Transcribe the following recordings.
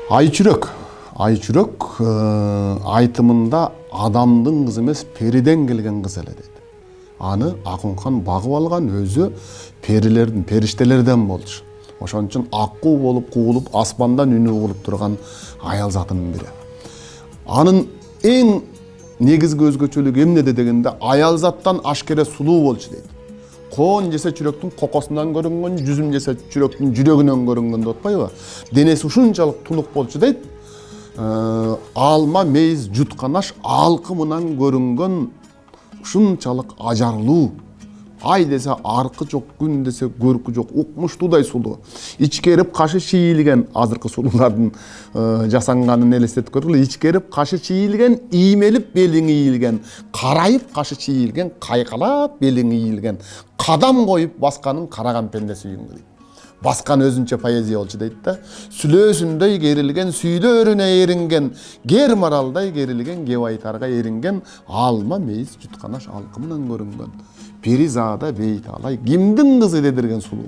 Айчүрөк. Айтымында адамдың кызы эмес, периден келген кыз эле дейт. Аны Акунхан багып алган, өзү перилердин, периштелерден болчу. Ошон үчүн аккуу болуп куулуп, аспандан үнү угулуп турган аял затынын бири. Анын эң негизги өзгөчөлүгү эмнеде дегенде, аял заттан ашкере сулуу болчу дейт. Коон жесе чүрөктүн кокосунан көрүнгөн, жүзүм жесе чүрөктүн жүрөгүнөн көрүнгөн деп атпайбы? Денеси ушунчалык тунук болчу дейт. Алма, мейиз, жутканаш алкымынан көрүнгөн ушунчалык ажарлуу. Ай десе аркы жок, күн десе көркү жок, укмуштуудай сулуу. Ичкерип кашы чийилген, азыркы сулуулардын жасанганын элестетип көргүлө. Ичкерип кашы чийилген, иймелип белиң ийилген, карайып кашы чийилген, кайкалап белиң ийилген, кадам коюп басканын караган пенде сүйүнгү дейт. Баскан өзүнчө поэзия болчу дейт да. Сүлөөсүндөй керилген, сүйдөрүнө эринген, гер маралдай керилген, кебайтарга эринген, алма, мейиз, жутканаш алкымынан көрүнгөн. Перизада бейталай, кимдин кызы дедирген сулуу,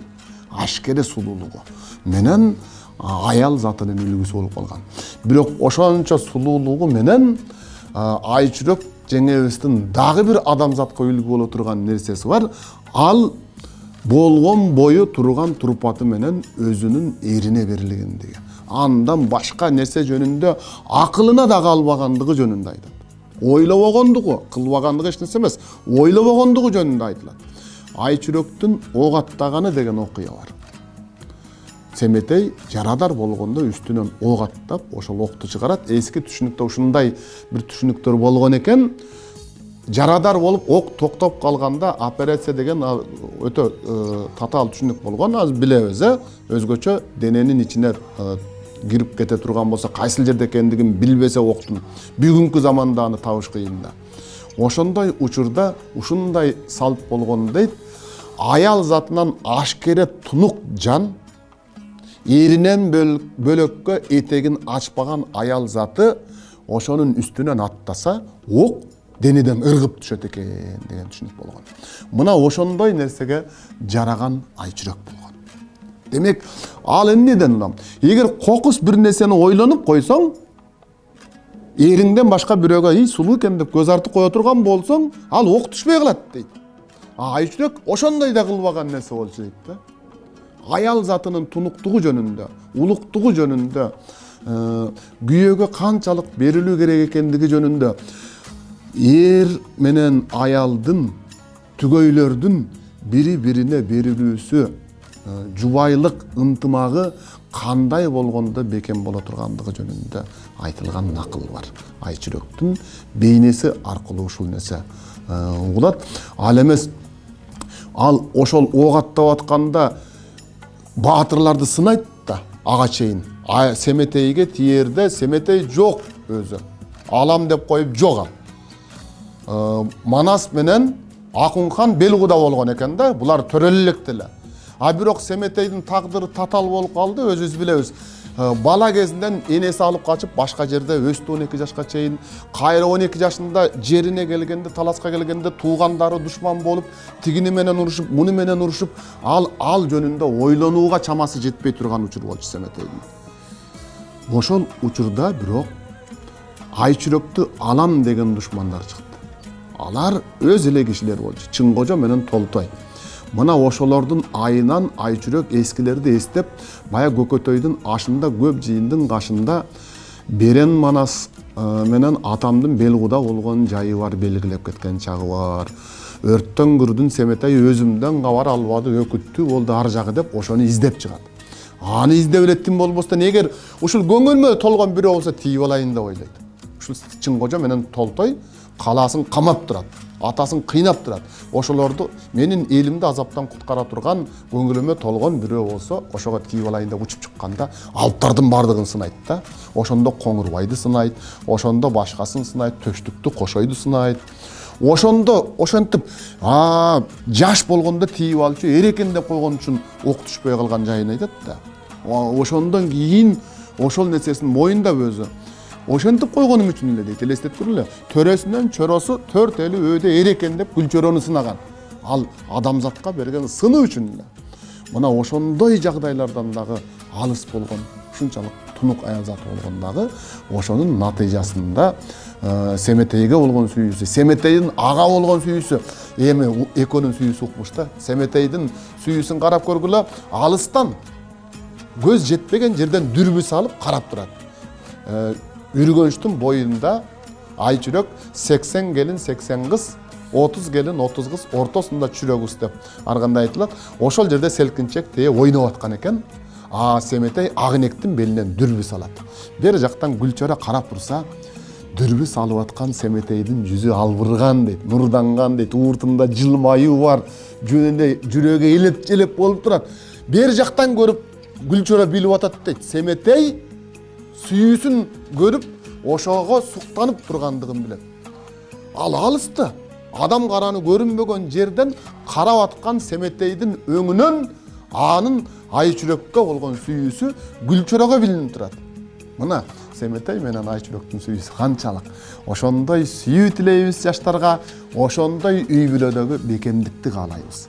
ашкере сулуулугу менен аял затынын үлгүсү болуп калган. Бирок ошончо сулуулугу менен Айчүрөк жеңебиздин дагы бир адамзатка үлгү боло турган нерсеси бар. Ал болгон бою турган турпаты менен өзүнүн эрине берилгендиги. Андан башка нерсе жөнүндө акылына да калбагандыгы жөнүндө айтат. Ойлобогондугу, кылбагандыгы эч нерсе эмес, ойлобогондугу жөнүндө айтылат. Айчүрөктүн ок аттаганы деген окуя бар. Семетей жарадар болгондо үстүнөн ок аттап, ошол окту чыгарат. Эски түшүнүктө ушундай бир түшүнүктөр болгон экен. Жарадар болуп ок токтоп калганда операция деген өтө татаал түшүнүк болгон. Азыр билебиз, өзгөчө дененин ичине кирип кете турган болсо, кайсыл жерде экендигин билбесе октун, бүгүнкү заманда аны табыш кыйын да. Ошондой учурда ушундай салт болгон дейт. Аял затынан ашкере тунук жан, эринен бөлөккө этегин ачпаган аял заты ошонун үстүнөн аттаса, ок денеден ыргып түшөт экен деген түшүнүк болгон. Мына ошондой нерсеге жараган Айчүрөк болгон. Демек, ал эмнеден улам? Эгер кокус бир нерсени ойлонуп койсоң, эриңден башка бирөөгө сулуу экен деп көз артып кое турган болсоң, ал ок түшпөй калат дейт. Айчүрөк ошондой да кылбаган нерсе болчу дейт да. Аял затынын тунуктугу жөнүндө, улуктугу жөнүндө, күйөөгө канчалык берилүү керек экендиги жөнүндө, эр менен аялдын, түгөйлөрдүн бири-бирине берилүүсү, жубайлык ынтымагы кандай болгондо бекем боло тургандыгы жөнүндө айтылган накыл бар. Айчүрөктүн бейнеси аркылуу ушул нерсе угулат. Ал эмес, ал ошол ок аттап атканда баатырларды сынайт да, ага чейин. Семетейге тиерде Семетей жок өзү. Алам деп коюп жок ал. Манас менен Акунхан Белгуда болгон экен да, булар төрөлүлүк эле. Бирок Семетейдин тагдыры татаал болуп калды, өзүбүз билебиз. Бала кезинден энеси алып качып башка жерде өстү 12 жашка чейин, кайра 12 жашында жерине келгенде, таласка келгенде туугандары душман болуп, тигини менен урушуп, муну менен урушуп, ал жөнүндө ойлонууга чамасы жетпей турган учур болчу Семетейдин. Ошол учурда бирок Айчүрөктү алам деген душмандар чыкты. Алар өз эле кишилер болчу, Чыңкожо менен Толтой. Мына ошолордун айынан Айчүрөк эскилерди эстеп, бая Көкөтөйдүн ашында, көп жыйындын кашында Берен Манас менен атамдын Белгуда болгон жайы бар, белгилеп кеткен чагы бар. Өрттөн кырдын Семетей өзүмдөн кабар албады, өкүттүү болду ар жагы деп ошону издеп чыгат. Аны издеп элеттим болбостон, эгер ушул көңүлмө толгон бирөө болсо тийип алайын деп ойлойт. Ушул Чыңкожо менен Толтой калаасын камап турат, атасын кыйнап турат. Ошолорду менин элимди азаптан куткара турган, көңүлүмө толгон бирөө болсо, ошого тийип алайын деп учуп чыкканда, алыптардын бардыгын сынайт да. Ошондо Коңурбайды сынайт, ошондо башкасын сынайт, Төштүктү, Кошойду сынайт. Ошондо ошентип, жаш болгондо тийип алчу, эрекен деп койгон үчүн ок түшпөй калган жайын айтат да. Ошондон кийин ошол нерсесин моюндап өзү ошентип койгонум үчүн эле дейт, элестетип көргүлө. Төрөсүнөн чороосу 4 эли өйдө эрекен деп Гүлчөрөнү сынаган. Ал адамзатка берген сыны үчүн эле. Мына ошондой жагдайлардан дагы алыс болгон, ушунчалык тунук аял заты болгондагы ошонун натыйжасында Семетейге болгон сүйүүсү, Семетейдин ага болгон сүйүүсү, эми экөөнүн сүйүүсү укмуш да. Семетейдин сүйүүсүн карап көргүлө, алыстан көз жетпеген жерден дүрбү салып карап турат. Үргөнчтүн боюнда айчүрөк 80 келин 80 кыз, 30 келин 30 кыз, ортосунда чүрөк кыз деп ар кандай айтылат. Ошол жерде селкинчек тээ ойноп аткан экен. Семетей Агынектин белинен дүрбү салат. Бери жактан Гүлчөрө карап турса, дүрбү салып аткан Семетейдин жүзү албырган дейт, нурданган дейт, ууртунда жылмаюу бар, жүрөгү элеп болуп турат. Бери жактан көрүп Гүлчөрө билип атат дейт. Семетей сүйүүсүн көрүп, ошого суктанып тургандыгын билет. Ал алысты, адам караны көрүнбөгөн жерден карап аткан Семетейдин өңүнөн анын айчүрөккө болгон сүйүүсү Гүлчөрөгө билинип турат. Мына Семетей менен айчүрөктүн сүйүүсү канчалык. Ошондой сүйүү тилейбиз жаштарга, ошондой үй бүлөдөгү бекемдикти каалайбыз.